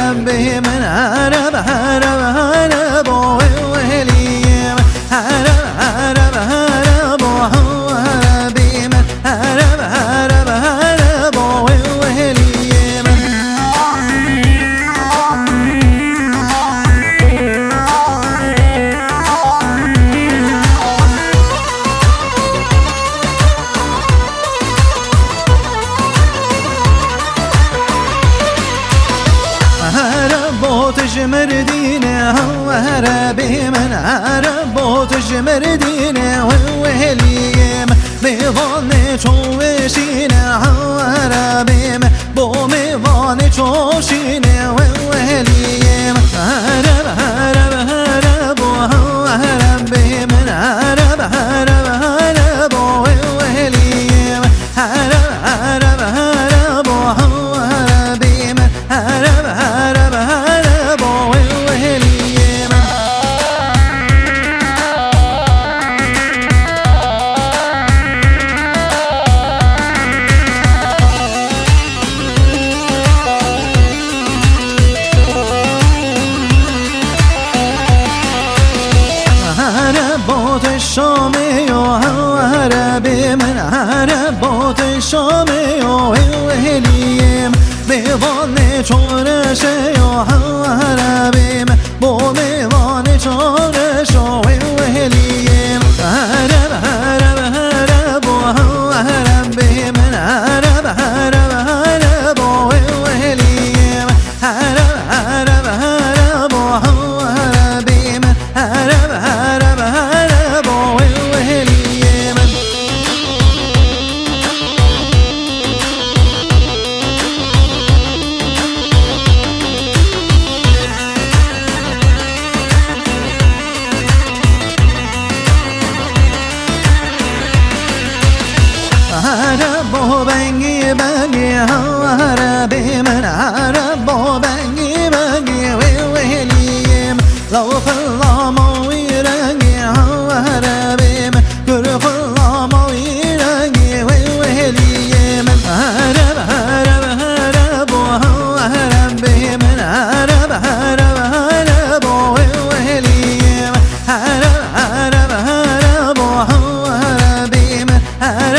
هرب به من هرب هرب هرب ويلي هرب هرب هرب هرب به من هرب هرب هرب ويلي هرب تجمر دينه هرب من هرب تجمر دينه وهليم ميضان چوشینه هرب من بو ميضان چوشینه وهليم هرب هرب هرب هرب به من هرب هرب هرب وهليم هرب هرب هرب هرب به من هرب هرب هرب وهليم هرب الشامي وهرب من هرب الشامي وهليم ميضان چورش وهرب من بو ميضان چورش وهليم هرب هرب هرب وهرب به من هرب هرب هرب وهليم هرب هرب هرب وهرب به من هرب هرب هرب وهليم هرب بنگی بنگی هرب من هرب بنگی بنگی وهليم لو خلا مويرنگی هرب من گرخ الله مويرنگی وهليم هرب هرب هرب هرب به من هرب هرب هرب وهليم هرب هرب هرب هرب به من هرب